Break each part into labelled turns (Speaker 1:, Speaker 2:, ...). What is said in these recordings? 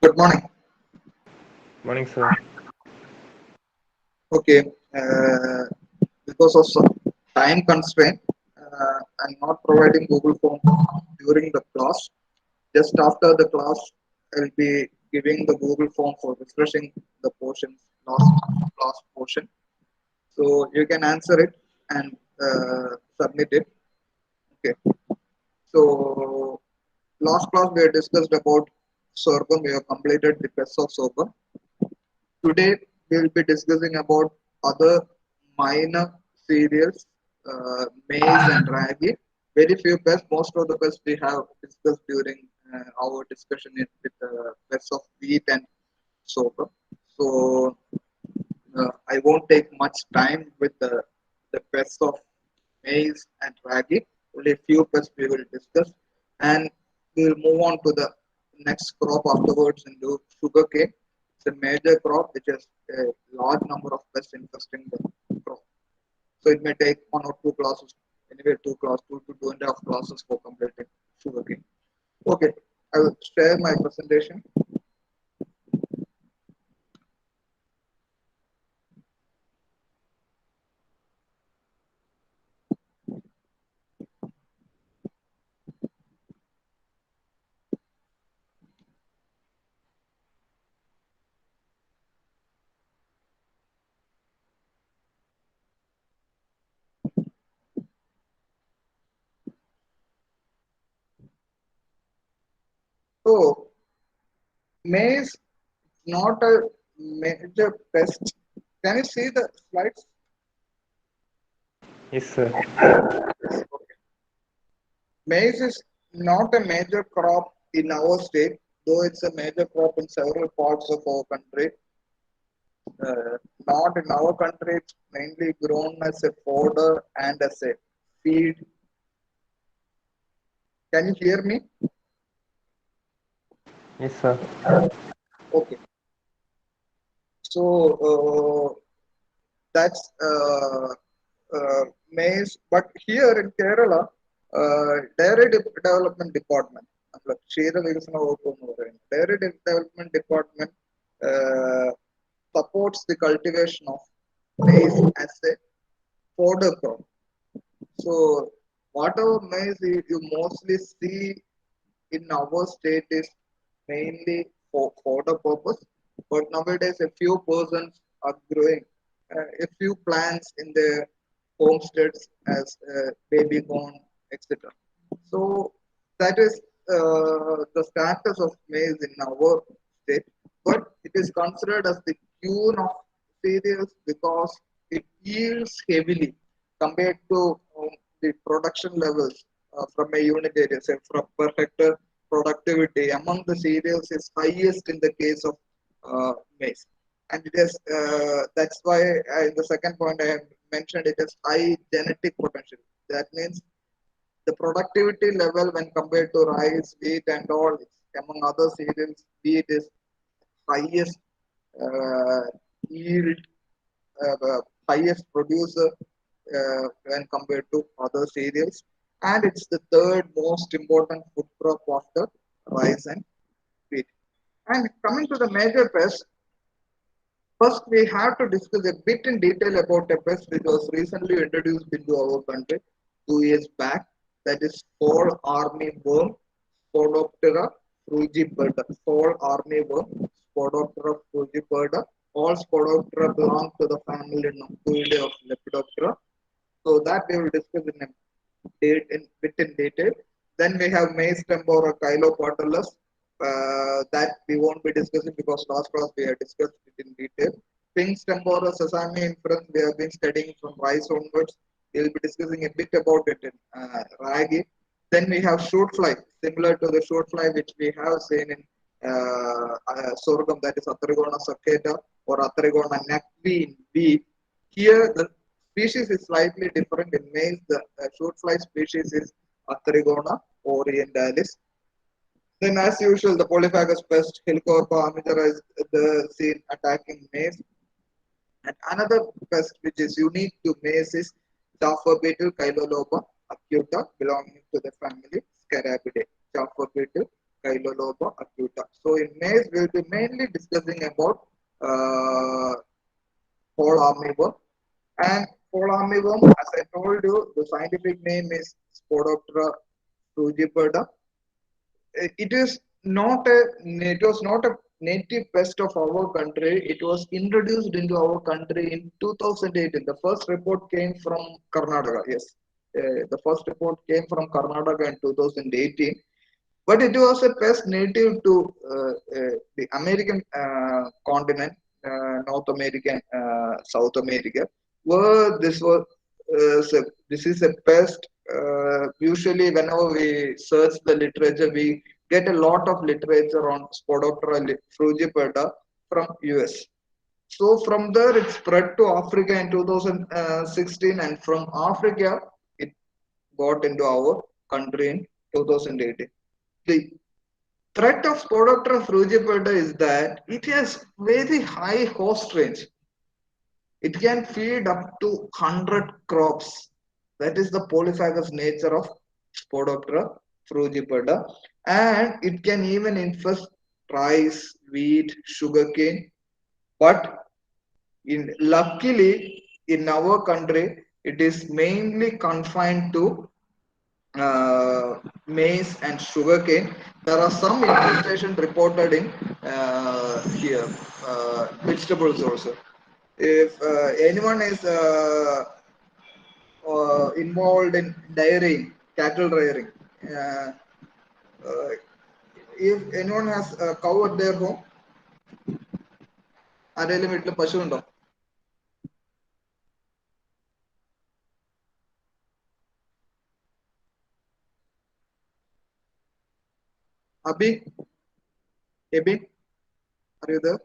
Speaker 1: Good morning.
Speaker 2: Morning, sir.
Speaker 1: Okay, because of some time constraint, I'm not providing Google Form during the class. Just after the class, I'll be giving the Google Form for refreshing the portions, last portion. So you can answer it and submit it. Okay. So last class we had discussed about sorghum. We have completed the best of sorghum. Today we will be discussing about other minor cereals, maize and ragi. Very few pests. Most of the pests we have discussed during our discussion with the pests of wheat and sorghum. So I won't take much time with the pests of maize and ragi. Only a few pests we will discuss, and we will move on to the next crop afterwards into sugarcane. It's a major crop which has a large number of pests infesting the crop. So it may take one or two classes, anyway, two and a half classes for completing sugarcane. Okay, I will share my presentation. So maize not a major pest. Can you see the slides?
Speaker 2: Yes, sir.
Speaker 1: Okay. Maize is not a major crop in our state, though it's a major crop in several parts of our country. Not in our country, it's mainly grown as a fodder and as a feed. Can you hear me?
Speaker 2: Yes, sir.
Speaker 1: Okay. So that's maize. But here in Kerala, Development Department, ക്ഷീര വികസന വകുപ്പ് എന്ന് പറയുന്നത് Dairy Development Department uh, supports the cultivation of maize as a fodder crop. So whatever maize you mostly see in our state is mainly for fodder purpose. But nowadays, a few persons are growing a few plants in their homesteads as baby corn, etc. So that is the status of maize in our state. But it is considered as the queen of cereals because it yields heavily compared to the production levels from a unit area, say from per hectare productivity among the cereals is highest in the case of maize. And it is that's why the second point I have mentioned it is high genetic potential. That means the productivity level when compared to rice, wheat, and all among other cereals, wheat is highest uh, yield, highest producer when compared to other cereals, and it's the third most important food crop after rice and wheat. And coming to the major pest, first we have to discuss a bit in detail about a pest which was recently introduced into our country 2 years back. That is fall army worm, Spodoptera frugiperda. Fall army worm, Spodoptera frugiperda. All Spodoptera belong to the family Noctuidae of Lepidoptera. So that we will discuss in a bit in detail. Then we have maize tempora chylopatulus. That we won't be discussing because last class we have discussed it in detail. Pinks tempora sesame inference we have been studying from rice onwards. We will be discussing a bit about it in ragi. Then we have shoot fly, similar to the shoot fly which we have seen in sorghum, that is Atrigona saccata or Atrigona nakvi in wheat. Here the species is slightly different. In maize, the fruit fly species is Atrigona orientalis. Then, as usual, the polyphagous pest Helicoverpa amigera is the seen attacking maize. And another pest which is unique to maize is chafer beetle Chiloloba acuta, belonging to the family Scarabidae. Chafer beetle Chiloloba acuta. So, in maize, we'll be mainly discussing about fall armyworm. And fall armyworm, as I told you, the scientific name is Spodoptera frugiperda. It is not a it was not a native pest of our country. It was introduced into our country in 2018. The first report came from Karnataka. Yes, the first report came from Karnataka in 2018, but it was a pest native to the American continent, North America, South America, where this is a pest. Usually, whenever we search the literature, we get a lot of literature on Spodoptera frugiperda from US. So from there, it spread to Africa in 2016, and from Africa, it got into our country in 2018. The threat of Spodoptera frugiperda is that it has very high host range. It can feed up to 100 crops. That is the polyphagous nature of Spodoptera frugiperda, and it can even infest rice, wheat, sugarcane. But luckily in our country, it is mainly confined to maize and sugarcane. There are some infestation reported in here vegetables also. If anyone is involved in dairying, cattle rearing, uh, uh, if anyone has a cow at their home, ആരെങ്കിലും വീട്ടിൽ പശു ഉണ്ടോ? Abhi, Abhi, are you there?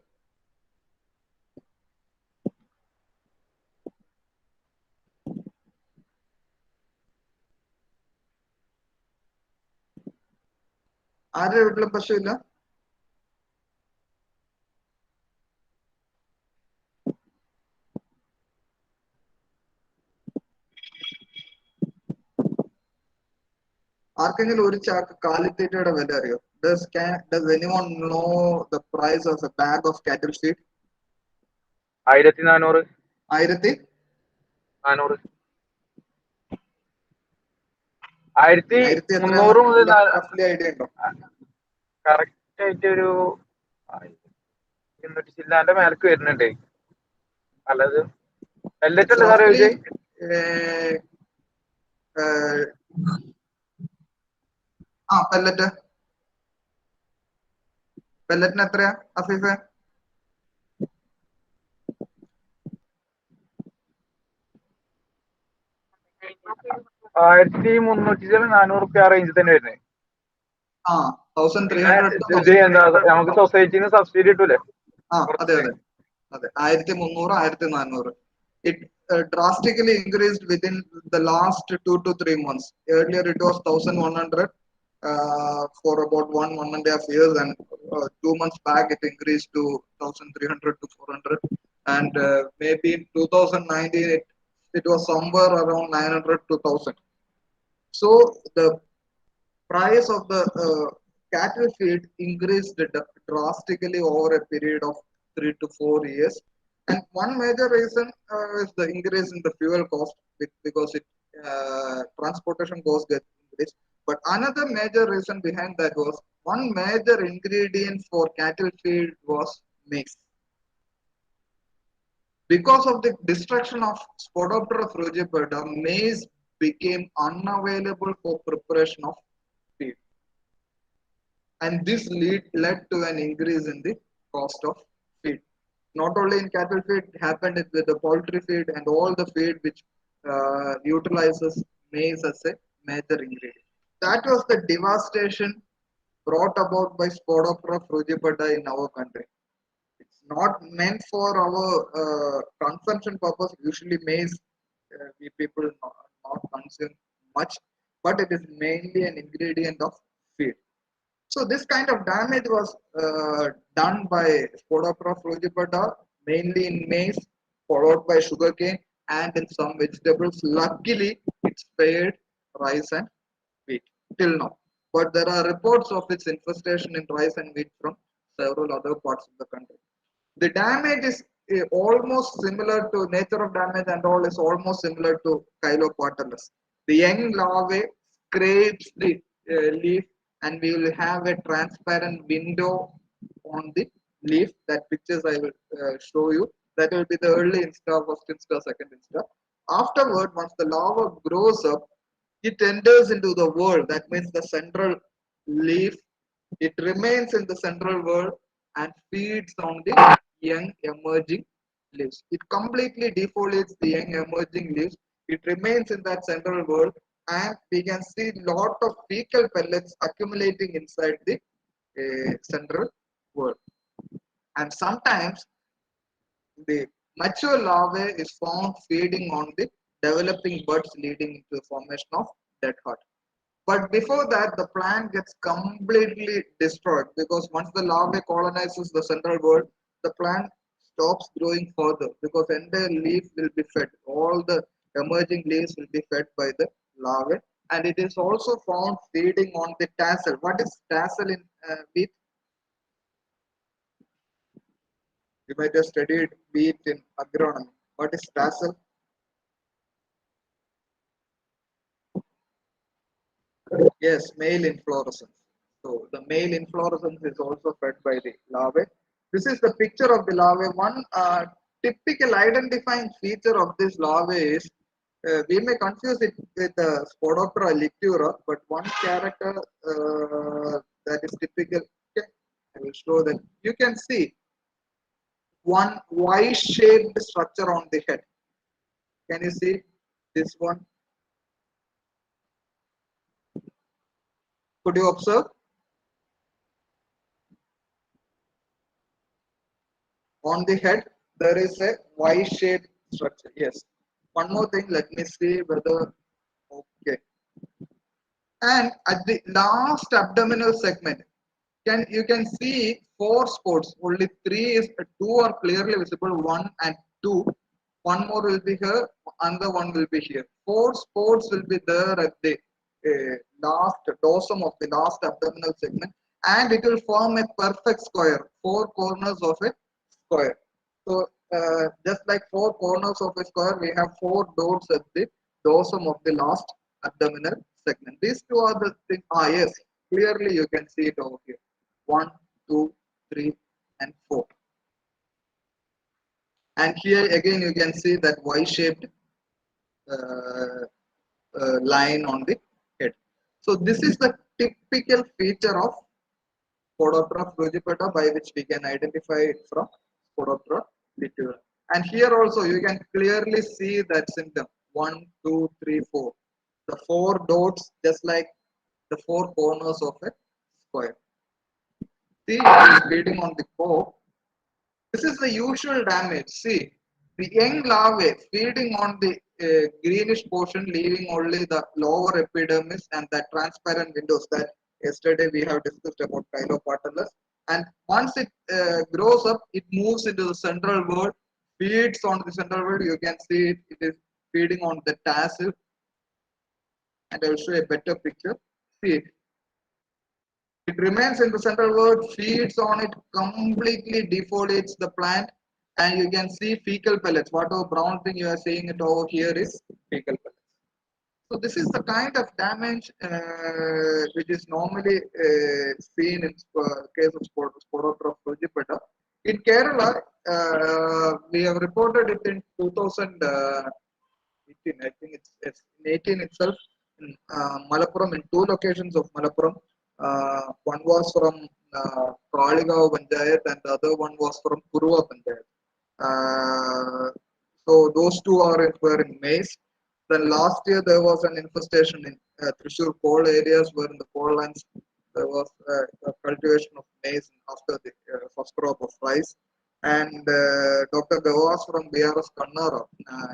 Speaker 1: ആരുടെ വീട്ടിലെ പശു ഇല്ല? ആർക്കെങ്കിലും ഒരു ചാക്ക് കാലിത്തീറ്റയുടെ വില അറിയോ? Does anyone know the price of a bag of cattle feed?
Speaker 3: 1400.
Speaker 1: 1400?
Speaker 3: 1300 മുതൽ
Speaker 1: റഫ്ലി ഐഡിയ ഉണ്ടോ?
Speaker 3: കറക്റ്റ് ആയിട്ട് ഒരു 200 ചില്ലാന്റെ മേലേക്ക് വരുന്നുണ്ട്. പലത് പെല്ലറ്റ് അല്ലേ സാറേ ചോദിച്ചേ?
Speaker 1: പെല്ലറ്റ് പെല്ലറ്റിന് എത്രയാ അഫീഫെ?
Speaker 3: 1300 ചില 400 റുപ്യ റേഞ്ച് തന്നെ വരുന്നത്.
Speaker 1: 1300
Speaker 3: നമുക്ക് സൊസൈറ്റിന്ന് സബ്സിഡി കിട്ടൂലേ?
Speaker 1: അതെ അതെ അതെ 1300 1400. It drastically increased within the last 2 to 3 months. Earlier it was 1100 for about 1.5 years, and 2 months back it increased to 1300 to 400, and maybe in 2019 it was somewhere around 900 to 1000. So the price of the cattle feed increased drastically over a period of 3 to 4 years. And one major reason is the increase in the fuel cost, because transportation cost gets increased. But another major reason behind that was one major ingredient for cattle feed was maize. Because of the destruction of Spodoptera frugiperda, maize became unavailable for preparation of feed. And this led to an increase in the cost of feed. Not only in cattle feed, it happened with the poultry feed and all the feed which utilizes maize as a major ingredient. That was the devastation brought about by Spodoptera frugiperda in our country. It's not meant for our consumption purpose. Usually maize we people not consume much, but it is mainly an ingredient of feed. So this kind of damage was done by Spodoptera frugiperda, mainly in maize, followed by sugarcane, and in some vegetables. Luckily, it spared rice and wheat till now. But there are reports of its infestation in rice and wheat from several other parts of the country. The damage is almost similar to nature of damage and all is almost similar to Chiloquartellus. The young larvae scrapes the leaf and we will have a transparent window on the leaf. That pictures I will show you. That will be the early insta, first insta, second insta. Afterward, once the larva grows up, it enters into the world. That means the central leaf. It remains in the central world and feeds on the young emerging leaves. It completely defoliates the young emerging leaves. It remains in that central world, and we can see lot of fecal pellets accumulating inside the central world. And sometimes the mature larvae is found feeding on the developing buds, leading to the formation of dead heart. But before that, the plant gets completely destroyed, because once the larvae colonizes the central world, the plant stops growing further, because entire leaf will be fed. All the emerging leaves will be fed by the larvae, and it is also found feeding on the tassel. What is tassel in wheat? You might have studied wheat in agronomy. What is tassel? Yes, male inflorescence. So the male inflorescence is also fed by the larvae. This is the picture of the larvae. One typical identifying feature of this larvae is we may confuse it with Spodoptera liquora, but one character that is typical. Okay, I will show that. You can see one Y-shaped structure on the head. Can you see this one? Could you observe? On the head, there is a Y-shaped structure. Yes. One more thing, let me see whether, okay. And at the last abdominal segment, you can see four spots. Only two are clearly visible, one and two. One more will be here, another one will be here. Four spots will be there at the last dorsum of the last abdominal segment, and it will form a perfect square, four corners of a square. So just like four corners of a square, we have four dots at the dorsum of the last abdominal segment. These two are the things. Ah, yes, clearly you can see it over here. 1, 2, 3, and 4. And here again you can see that Y-shaped line on the head. So this is the typical feature of Spodoptera frugipeda, by which we can identify it from Spodoptera liquora. And here also you can clearly see that symptom. 1, 2, 3, 4. The four dots, just like the four corners of a square. See, it is feeding on the core. This is the usual damage. See, the young larvae feeding on the greenish portion, leaving only the lower epidermis and the transparent windows that yesterday we have discussed about Chiloquartellus. And once it grows up, it moves into the central world, feeds on the central world. You can see it, it is feeding on the tassel. And I will show a better picture. See, it remains in the central world, feeds on it, completely defoliates the plant, and you can see fecal pellets. Whatever brown thing you are seeing it over here is fecal pellets. So this is the kind of damage which is normally seen in case of Spodoptera frugipeda. In Kerala, we have reported it in 2018. I think it's in 18 itself, in Malappuram, in two locations of Malappuram. One was from Kaligaon Panchayat and the other one was from Kuruva Panchayat. So those two were in maize. Then last year there was an infestation in Thrissur coal areas, where in the coal lands there was a cultivation of maize after the first crop of rice. And Dr. Gavas from BRS Kannara,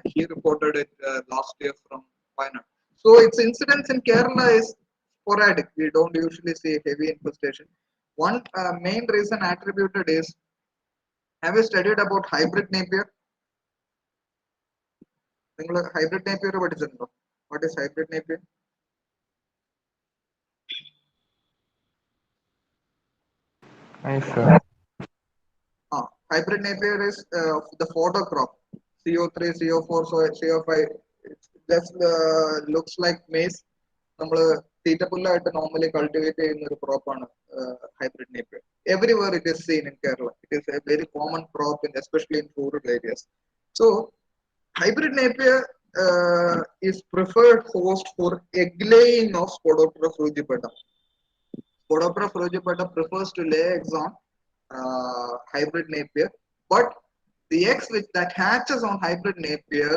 Speaker 1: he reported it last year from Wayanad. So its incidence in Kerala is sporadic. We don't usually see heavy infestation. One main reason attributed is, have you studied about hybrid napier? Hybrid napier, what is it? What is hybrid napier?
Speaker 2: Nice, sir.
Speaker 1: hybrid napier is the fodder crop. CO3, CO4, so CO5. It just looks like maize. നമ്മൾ തീറ്റപ്പുല്ലായിട്ട് normally cultivate ചെയ്യുന്ന ഒരു ക്രോപ്പാണ് hybrid napier. Everywhere it is seen in Kerala. It is a very common crop, especially in rural areas. So hybrid napier is preferred host for egg laying of Spodoptera frugipeda. Spodoptera frugipeda prefers to lay eggs on hybrid napier, but the eggs that hatches on hybrid napier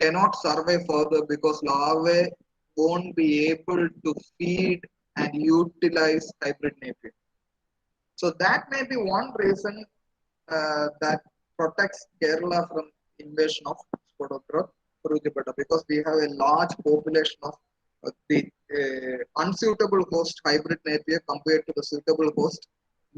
Speaker 1: cannot survive further because larvae won't be able to feed and utilize hybrid napier. So that may be one reason that protects Kerala from invasion of Spodoptera frugipeda, because we have a large population of the unsuitable host hybrid napier compared to the suitable host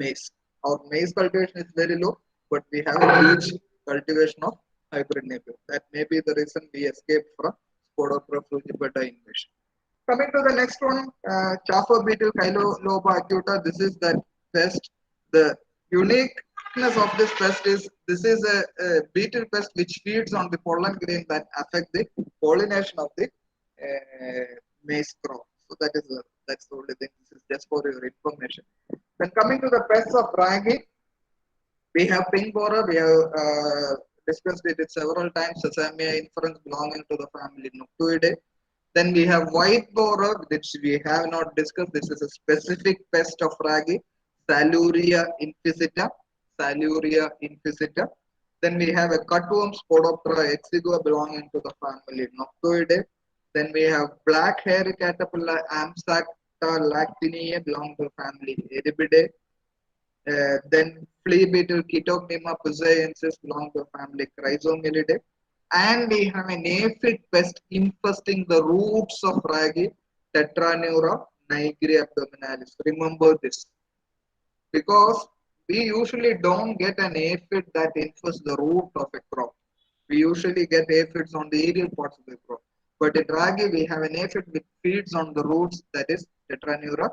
Speaker 1: maize. Our maize cultivation is very low, but we have a huge cultivation of hybrid napier. That may be the reason we escaped from Spodoptera frugipeda invasion. Coming to the next one, chafer beetle Chailoba acuta. This is that pest. The uniqueness of this pest is this is a beetle pest which feeds on the pollen grain that affect the pollination of the maize crop. So that's the only thing. This is just for your information. Then coming to the pests of ragi, we have pink borer. We have discussed it several times. Sesamia inferens belonging to the family Noctuidae. Then we have white borer, which we have not discussed. This is a specific pest of ragi, Saluria inficita. Saluria inficita. Then we have a cutworm, Spodoptera exigua, belonging to the family Noctuidae. Then we have black hairy caterpillar, Amsacta lactinea, belonging to the family Erybidae. Then flea beetle, Chitocnema pusaensis, belonging to the family Chrysomelidae. And we have an aphid pest infesting the roots of ragi, Tetraneura nigri abdominalis. Remember this, because we usually don't get an aphid that infests the root of a crop. We usually get aphids on the aerial parts of the crop. But in ragi, we have an aphid which feeds on the roots, that is Tetraneura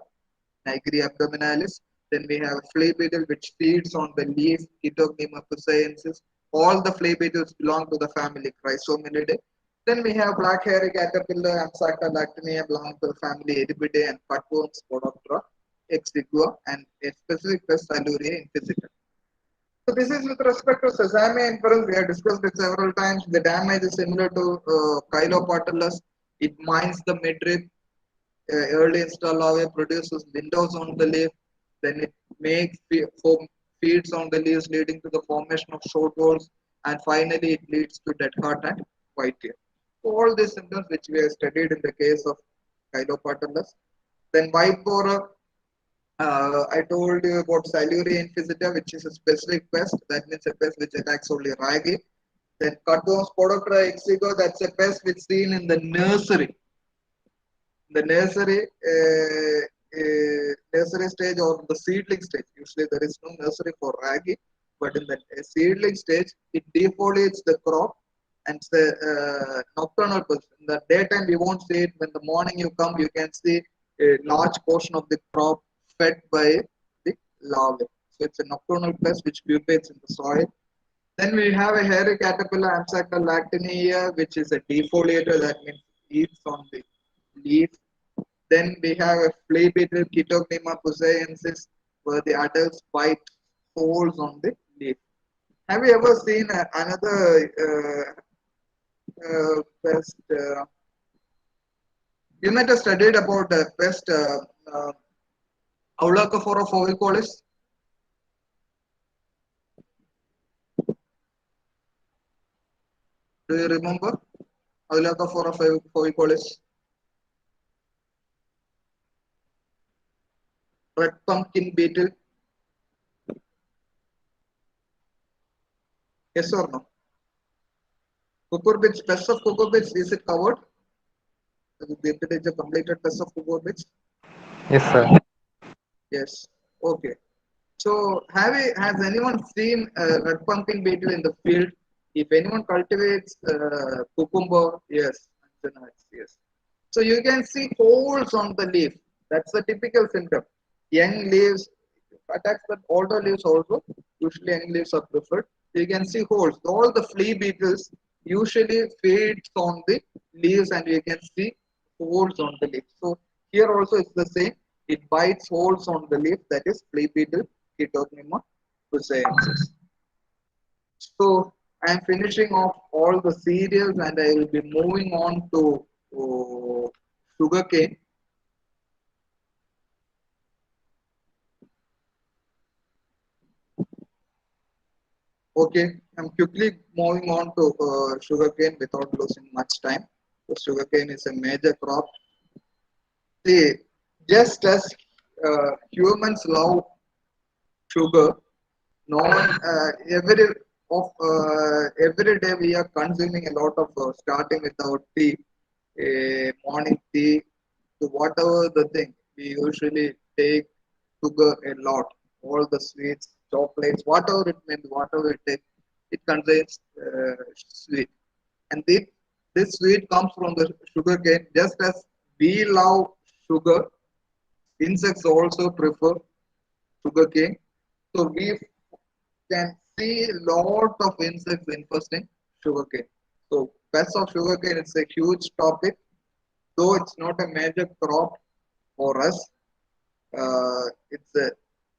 Speaker 1: nigri abdominalis. Then we have a flea beetle which feeds on the leaf, Chitocnema pusaensis. All the flea beetles belong to the family Chrysomelidae. Then we have black hairy caterpillar, Amsacta lactinea, belong to the family Erybidae, and cutworms, Spodoptera exigua, and a specific pest, Saluria inficita. So this is with respect to Sesamia inferens. We have discussed it several times. The damage is similar to Chylopatulus. It mines the midrib. Early install larvae produces windows on the leaf. Then it makes feeds on the leaves, leading to the formation of short whorls, and finally it leads to dead heart and white tear. All these symptoms which we have studied in the case of Chylopatulus. Then white borer, I told you about Saluria inficita, which is a specific pest. That means a pest which attacks only ragi. Then cutworm, Spodoptera exigua, that's a pest which is seen in the nursery. The nursery stage or the seedling stage. Usually there is no nursery for ragi, but in the seedling stage, it defoliates the crop, and it's a nocturnal pest. In the daytime, you won't see it. When the morning you come, you can see a large portion of the crop fed by the larvae. So it's a nocturnal pest which pupates in the soil. Then we have a hairy caterpillar, Amsacta lactinea, which is a defoliator. That means eats on the leaf. Then we have a flea beetle, Chitocnema pusaensis, where the adults bite holes on the leaf. Have you ever seen another pest? You might have studied about the pest Aulacophora fovicolis. Do you remember Aulacophora fovicolis? Red pumpkin beetle. Yes or no? Cucurbits, pest of cucurbits, is it covered? The completed pest of cucurbits?
Speaker 3: Yes, sir.
Speaker 1: Yes. Okay. So has anyone seen a red pumpkin beetle in the field? If anyone cultivates cucumber, yes. Yes. So you can see holes on the leaf. That's the typical symptom. Young leaves, attacks the older leaves also. Usually young leaves are preferred. You can see holes. All the flea beetles usually feeds on the leaves, and you can see holes on the leaves. So here also it's the same. It bites holes on the leaf. That is flea beetle, Chaetopneuma husayensis. So I'm finishing off all the cereals, and I will be moving on to sugarcane. Okay, I'm quickly moving on to sugarcane without losing much time. So sugarcane is a major crop. See, just as humans love sugar, no one every day we are consuming a lot of starting with our tea, morning tea, to whatever the thing we usually take sugar a lot. All the sweets, chocolates, whatever it means, whatever it takes, it contains sweet. And this sweet comes from the sugar cane. Just as we love sugar, insects also prefer sugar cane. So we can see a lot of insects infesting sugarcane. So pests of sugarcane is a huge topic, though it's not a major crop for us. It's a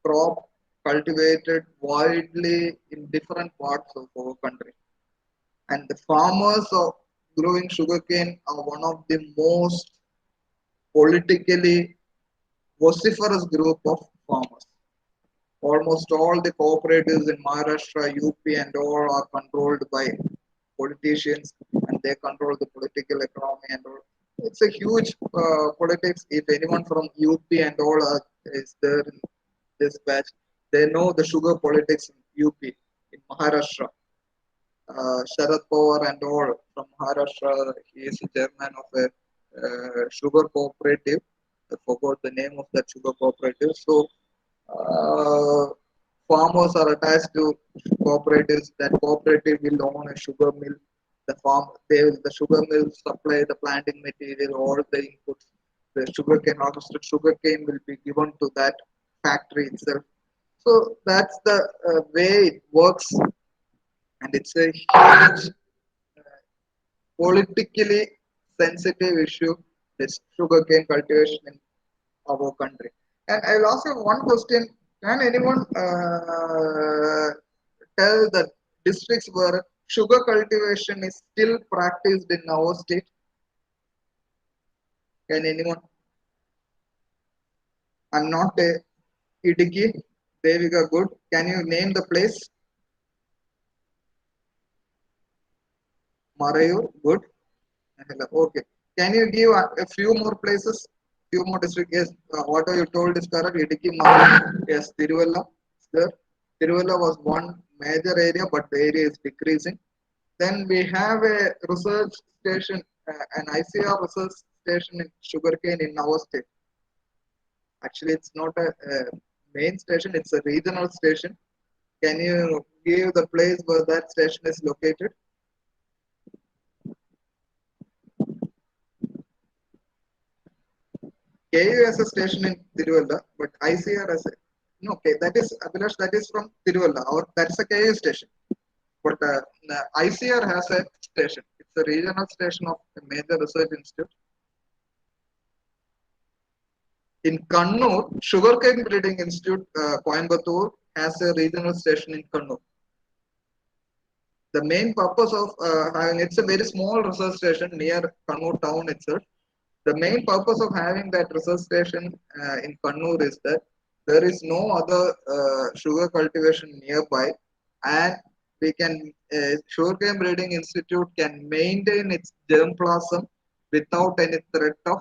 Speaker 1: crop cultivated widely in different parts of our country. And the farmers of growing sugarcane are one of the most politically vociferous group of farmers. Almost all the cooperatives in Maharashtra, UP, and all are controlled by politicians, and they control the political economy and all. It's a huge politics. If anyone from UP and all is there in this batch, they know the sugar politics in UP, in Maharashtra. Sharad Pawar and all from Maharashtra, he is the chairman of a sugar cooperative. I forgot the name of that sugar cooperative. So uh, farmers are attached to cooperatives. That cooperative will own a sugar mill. The sugar mill supply the planting material, all the inputs. The sugarcane harvested sugarcane will be given to that factory itself. So that's the way it works, and it's a huge politically sensitive issue. This sugarcane cultivation in our country. And I'll ask you one question. Can anyone tell the districts where sugar cultivation is still practiced in our state? Can anyone? I'm not a Idiki. Devika, good. Can you name the place? Marayur, good. Okay. Can you give a few more places? Few more districts? Yes. What you told is correct. Idiki, Marayur. Yes. Tiruvalla. There. Tiruvalla was one major area, but the area is decreasing. Then we have a research station, an ICR research station in sugarcane in our state. Actually, it's not a main station, it's a regional station. Can you give the place where that station is located? KU has a station in Tiruvalla, but ICR has a no. Okay, that is Abhilash. That is from Tiruvalla, or that's a KU station. But ICR has a station. It's a regional station of a major research institute. In Kannur, Sugarcane Breeding Institute, Coimbatore, has a regional station in Kannur. The main purpose of having it's a very small research station near Kannur town itself. The main purpose of having that research station in Kannur is that there is no other sugar cultivation nearby, and we can Sugarcane Breeding Institute can maintain its germplasm without any threat of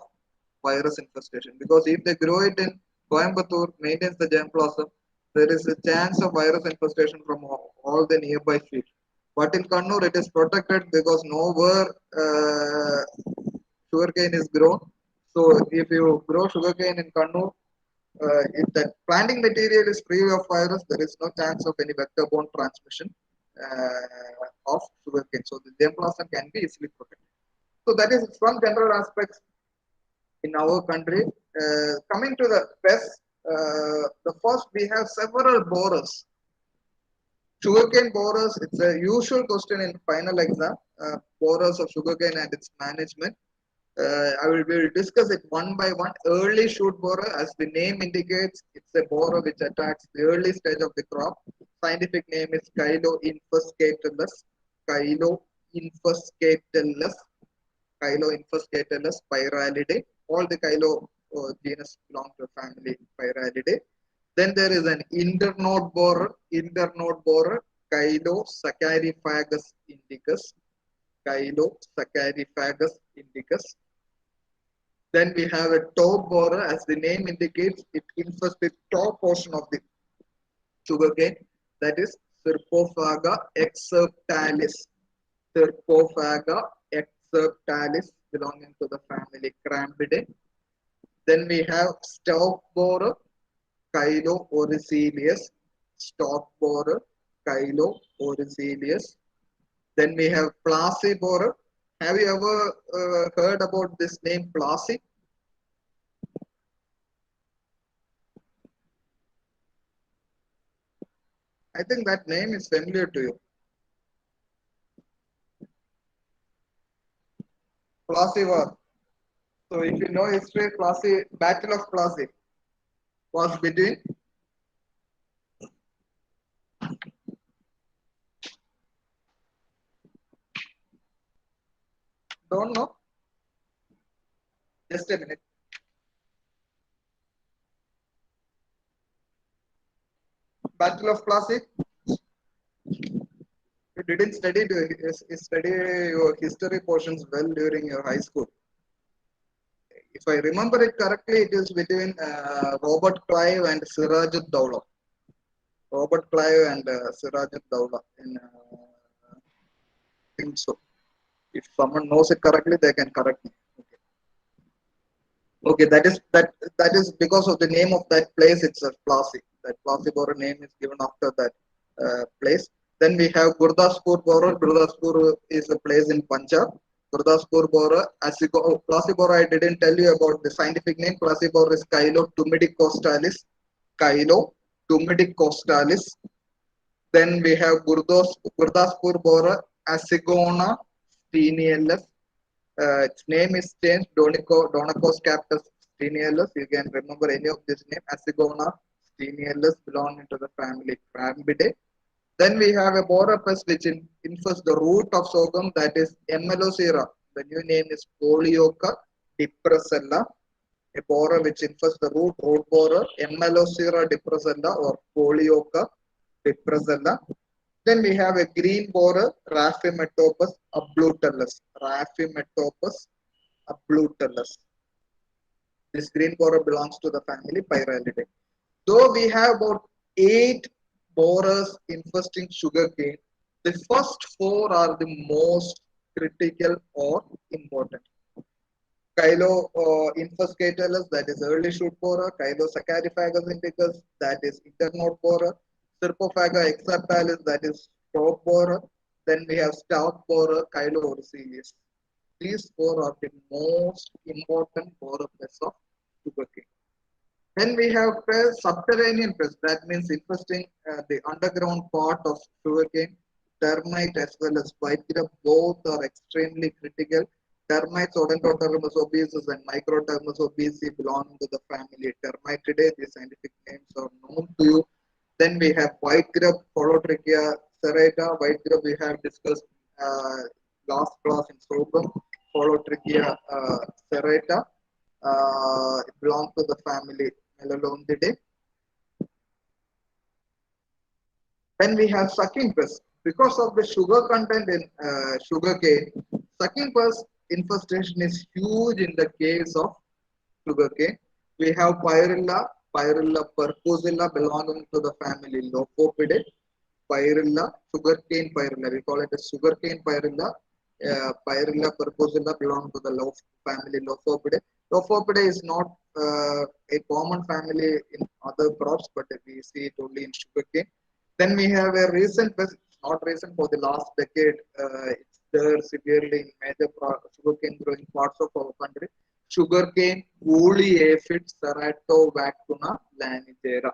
Speaker 1: virus infestation. Because if they grow it in Coimbatore, maintains the germplasm, there is a chance of virus infestation from all the nearby fields. But in Kannur, it is protected because nowhere sugarcane is grown. So if you grow sugarcane in Kannur, if the planting material is free of virus, there is no chance of any vector-borne transmission of sugarcane. So the germplasm can be easily protected. So that is some general aspects in our country. Coming to the pests, the first we have several borers. Sugarcane borers, it's a usual question in final exam. Borers of sugarcane and its management. Will discuss it one by one. Early shoot borer, as the name indicates, it's a borer which attacks the early stage of the crop. Scientific name is Chilo-infescatulus. Chilo-infescatulus. Chilo-infescatulus pyralidae. All the Chilo genus belong to family Pyralidae. Then there is an internode borer, Chylosaccharophagus indicus. Chylosaccharophagus indicus. Then we have a top borer, as the name indicates, it infests the top portion of the sugarcane, that is Serpophaga excerptalis. Serpophaga excerptalis belonging to the family Crambidae. Then we have stalk borer, Chilo-oricelius. Stalk borer, Chilo-oricelius. Then we have Plassey borer. Have you ever heard about this name Plassey? I think that name is familiar to you. Plassey War. So if you know history, Plassey, Battle of Plassey was between don't know. Just a minute. Battle of Plassey. You didn't study your history portions well during your high school. If I remember it correctly, it is between Robert Clive and Sirajud Dowlah. Robert Clive and Sirajud Dowlah. I think so. If someone knows it correctly, they can correct me. Okay, that is because of the name of that place itself, Plassey. That Plassey Borer name is given after that place. Then we have Gurdaspur Borer. Gurdaspur is a place in Punjab. Gurdaspur Borer, Plassey Borer, I didn't tell you about the scientific name. Plassey Borer is Chilo-tumidicostalis. Chilo-tumidicostalis. Then we have Gurdaspur Borer, Asigona steniellus. Its name is changed, Donacos captus steniellus. You can remember any of this name, Asigona steniellus, belonging to the family Crambidae. Then we have a borer pest which infests the root of sorghum, that is Emelocera. The new name is Polioca depressella. A borer which infests the root borer, Emelocera depressella or Polioca depressella. Then we have a green borer, Rhaphimetopus ablutellus. Rhaphimetopus ablutellus. This green borer belongs to the family Pyralidae. Though we have about 8 borers infesting sugarcane, the first 4 are the most critical or important. Chilo-infescatulus, that is early shoot borer. Chylosaccharophagus indicus, that is internode borer. Serpophaga excerptalis, that is top borer. Then we have stalk borer, Chilo-oricelius. These 4 are the most important borer pests of sugarcane. Then we have subterranean pests, that means infesting the underground part of sugarcane. Termite as well as white grub, both are extremely critical. Termites, Odontotermus obesus and Microtermus obesi belong to the family Termitidae. The scientific names are known to you. Then we have white grub, Holotrichia serrata. White grub we have discussed last class in sorghum. Holotrichia serrata. It belongs to the family Melolontidae. Then we have sucking pests. Because of the sugar content in sugarcane, sucking pest infestation is huge in the case of sugarcane. We have Pyrilla percusilla belonging to the family Lophopidae. Pyrilla, sugarcane Pyrilla, we call it a sugarcane Pyrilla. Pyrilla percusilla belong to the family Lophopidae. Lophopidae is not a common family in other crops, but we see it only in sugarcane. Then we have a recent pest, not recent, for the last decade, it's there severely in major sugarcane growing parts of our country. sugarcane woolly aphid Ceratophragma lanigera.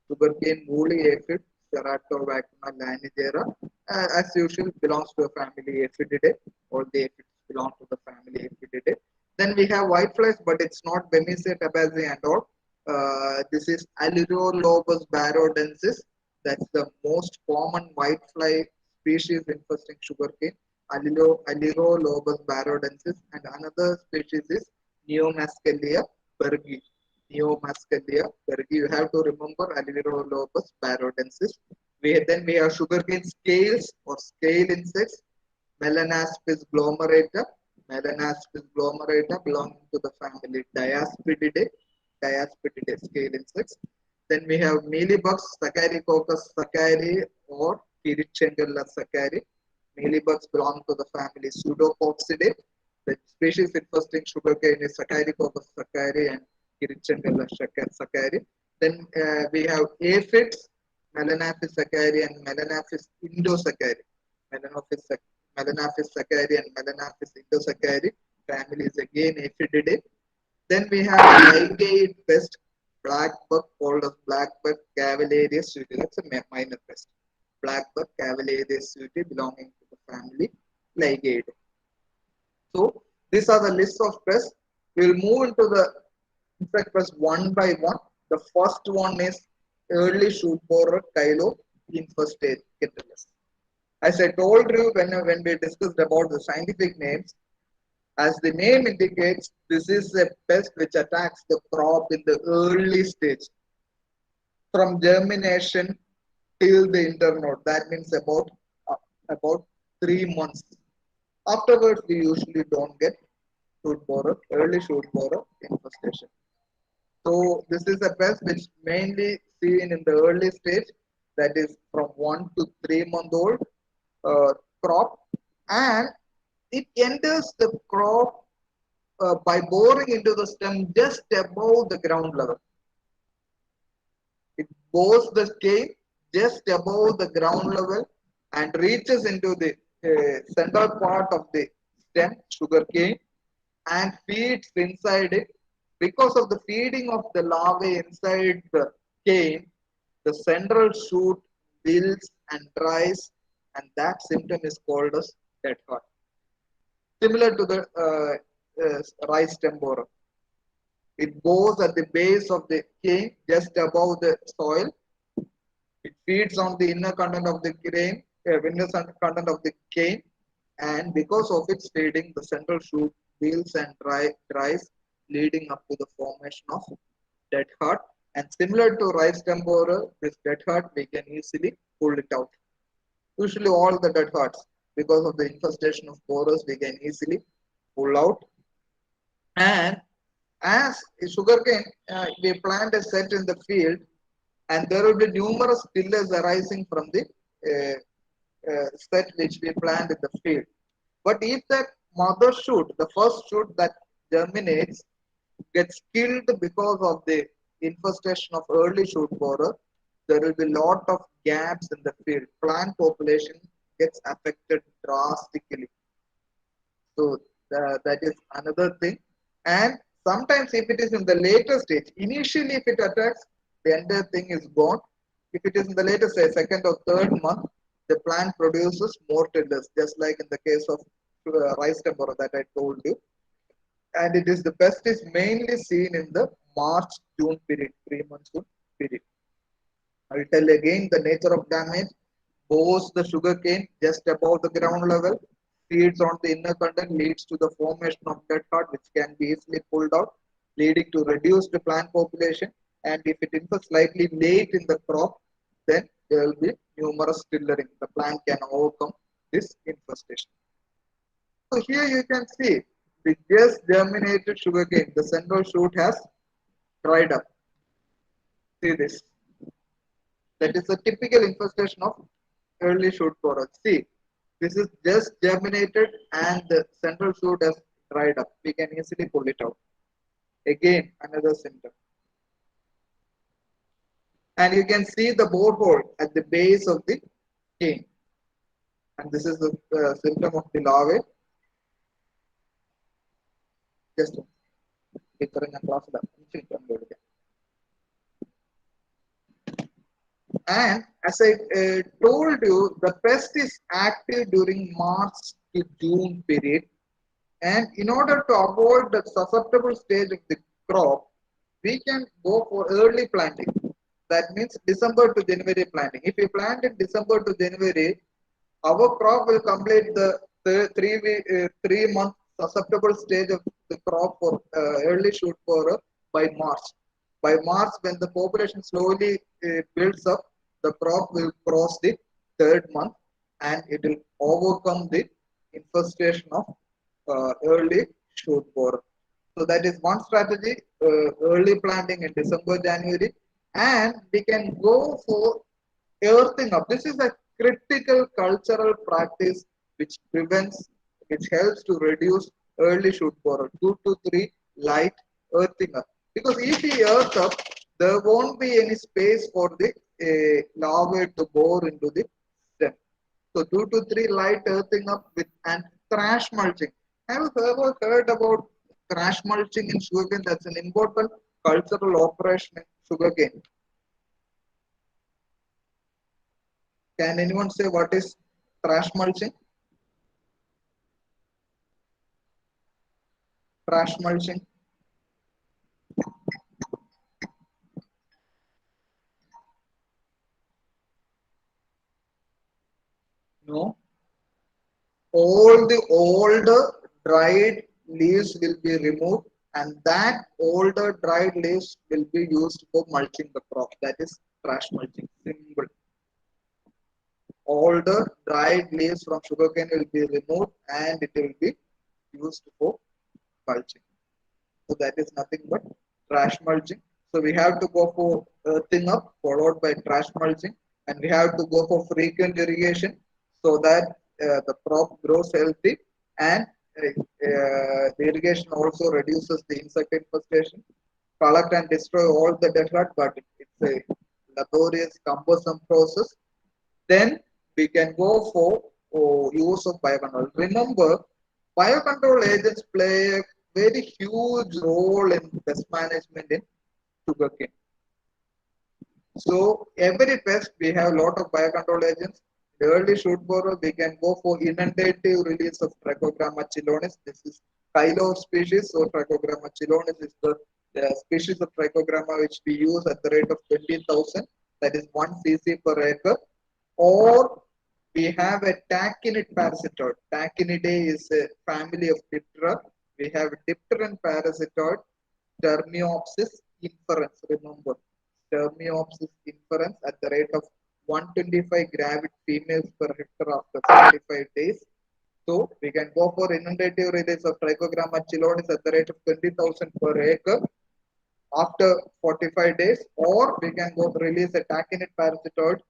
Speaker 1: Sugarcane woolly aphid Ceratophragma lanigera, as usual, belongs to a family Aphididae. All the aphids belong to the family Aphididae. Then we have whiteflies, but it's not Bemisia tabaci and all. This is Allurolobus barodensis. That's the most common whitefly species infesting sugarcane. Allurolobus barodensis, and another species is Neomascalia bergi. Neomascalia bergi. You have to remember Allurolobus barodensis. Then we have sugarcane scales or scale insects. Melanaspis glomerata. Melanaspis glomerata belonging to the family Diaspididae. Diaspididae scale insects. Then we have mealybugs, Saccharococcus saccari or Kirichendula saccari. Mealybugs belong to the family Pseudococcidae. The species infesting sugarcane is Saccharococcus saccari and Kirichendula saccari. Then we have aphids, Melanaphis saccari and Melanaphis indosaccari. Melanaphis saccari and Melanaphis indosaccari families again Aphididae. Then we have ligate pest, black bug called as black bug Cavaliarius suti. That's a minor pest. Black bug Cavaliarius suti belonging to the family ligate. So these are the list of pests. We will move into the insect pests one by one. The first one is early shoot borer Kylo infestatus. As I told you when we discussed about the scientific names, as the name indicates, this is a pest which attacks the crop in the early stage, from germination till the internode. That means about 3 months. Afterwards, we usually don't get shoot borer, early shoot borer infestation. So this is a pest which mainly seen in the early stage, that is from 1 to 3 month old crop, and it enters the crop by boring into the stem just above the ground level. It bores the cane just above the ground level and reaches into the central part of the stem, sugarcane, and feeds inside it. Because of the feeding of the larvae inside the cane, the central shoot wilts and dries, and that symptom is called as dead heart. Similar to the rice stem borer. It bores at the base of the cane just above the soil. It feeds on the inner content of the grain, inner content of the cane, and because of its feeding, the central shoot wilts and dries, leading up to the formation of dead heart. And similar to rice stem borer, this dead heart we can easily pull it out. Usually all the dead hearts, because of the infestation of borers, we can easily pull out. And as sugarcane, we plant a set in the field, and there will be numerous pillars arising from the set which we plant in the field. But if that mother shoot, the first shoot that germinates, gets killed because of the infestation of early shoot borer, there will be lot of gaps in the field. Plant population gets affected drastically. So that is another thing. And sometimes if it is in the later stage, initially if it attacks, the entire thing is gone. If it is in the later stage, second or third month, the plant produces more tillers, just like in the case of rice stem borer that I told you. And it is the pest is mainly seen in the March-June period, 3 months period. I will tell again the nature of damage. Bores the sugarcane just above the ground level, feeds on the inner content, leads to the formation of dead heart, which can be easily pulled out, leading to reduced plant population. And if it infects slightly late in the crop, then there will be numerous tillering. The plant can overcome this infestation. So here you can see the just germinated sugarcane. The central shoot has dried up. See this. That is a typical infestation of early shoot borer. See, this is just germinated and the central shoot has dried up. We can easily pull it out. Again, another symptom. And you can see the borehole at the base of the cane. And this is the symptom of the larvae. Just And as I told you, the pest is active during March to June period. And in order to avoid the susceptible stage of the crop, we can go for early planting. That means December to January planting. If we plant in December to January, our crop will complete the 3 month susceptible stage of the crop for early shoot for by March. By March, when the population slowly builds up, the crop will cross the 3rd month and it will overcome the infestation of early shoot borer. So that is one strategy, early planting in December, January, and we can go for earthing up. This is a critical cultural practice which prevents, which helps to reduce early shoot borer. 2 to 3 light earthing up. Because if we earth up, there won't be any space for the larvae to bore into the stem. So 2 to 3 light earthing up with and thrash mulching. Have you ever heard about thrash mulching in sugarcane? That's an important cultural operation in sugarcane. Can anyone say what is thrash mulching? Thrash mulching. No. All the older dried leaves will be removed, and that older dried leaves will be used for mulching the crop. That is thrash mulching. Simple. Older dried leaves from sugarcane will be removed and it will be used for mulching. So that is nothing but thrash mulching. So we have to go for earthing up followed by thrash mulching, and we have to go for frequent irrigation so that the crop grows healthy, and the irrigation also reduces the insect infestation, collect and destroy all the dead, but it's a laborious, cumbersome process. Then we can go for use of biocontrol. Remember, biocontrol agents play a very huge role in pest management in sugarcane. So every pest we have a lot of biocontrol agents. The early shoot borer we can go for inundative release of Trichogramma chilonis. This is Kylo species. So Trichogramma chilonis is the species of Trichogramma which we use at the rate of 20,000. That is 1 cc per acre. Or we have a tachinid parasitoid. Tachinidae is a family of Diptera. We have Dipteran parasitoid, Termiopsis inferens. Remember, Termiopsis inferens at the rate of 125 gravid females per hectare after 45 days. So we can go for inundative release of Trichogramma chilonis at the rate of 20,000 per acre after 45 days, or we can go to release a tachinid parasitoid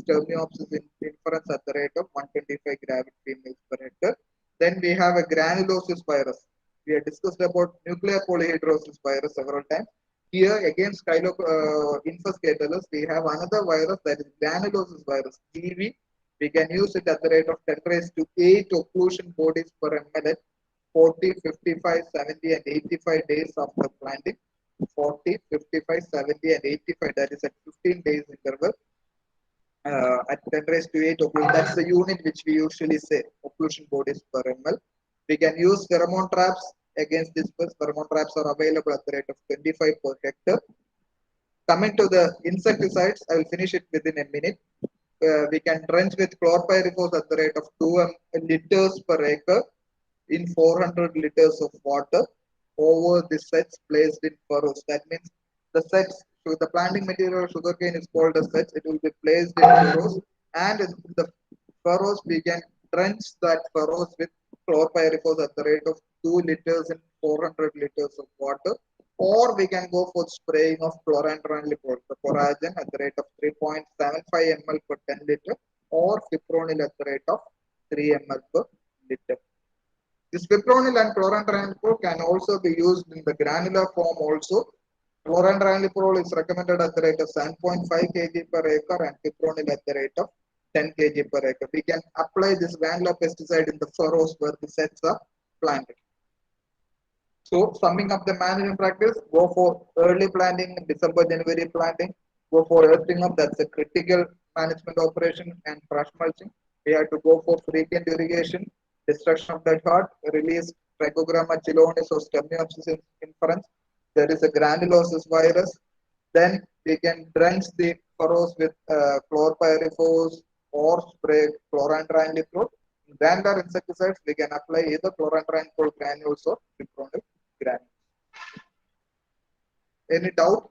Speaker 1: Termiopsis inferens at the rate of 125 gravid females per hectare. Then we have a granulosis virus. We have discussed about nuclear polyhedrosis virus several times. Here against Infus catalyst, we have another virus, that is granulosis virus, GV. We can use it at the rate of 10 raised to 8 occlusion bodies per ml at 40, 55, 70 and 85 days after planting. 40, 55, 70 and 85, that is at 15 days interval. At 10 raised to 8 occlusion. That's the unit which we usually say, occlusion bodies per ml. We can use pheromone traps against this pest. Pheromone traps are available at the rate of 25 per hectare. Coming to the insecticides, I will finish it within a minute. We can drench with chlorpyrifos at the rate of 2 liters per acre in 400 liters of water over the sets placed in furrows. That means the sets, so the planting material of sugarcane is called as sets. It will be placed in furrows, and in the furrows we can drench that furrows with chlorpyrifos at the rate of 2 liters in 400 liters of water, or we can go for spraying of chlorantraniliprole, the coragen at the rate of 3.75 ml per 10 liter, or fipronil at the rate of 3 ml per liter. This fipronil and chlorantraniliprole can also be used in the granular form also. Chlorantraniliprole is recommended at the rate of 7.5 kg per acre and fipronil at the rate of 10 kg per acre. We can apply this granular pesticide in the furrows where the sets are planted. So summing up the management practice, go for early planting, December, January planting, go for earthing up, that's a critical management operation, and brush mulching. We have to go for frequent irrigation, destruction of dead heart, release Trichogramma chilonis or Stemniosis inferens. There is a granulosis virus. Then we can drench the furrows with chlorpyrifos or spray chlorantraniliprole. Granular insecticides, we can apply either chlorantraniliprole granules or fipronil granules. Any doubt?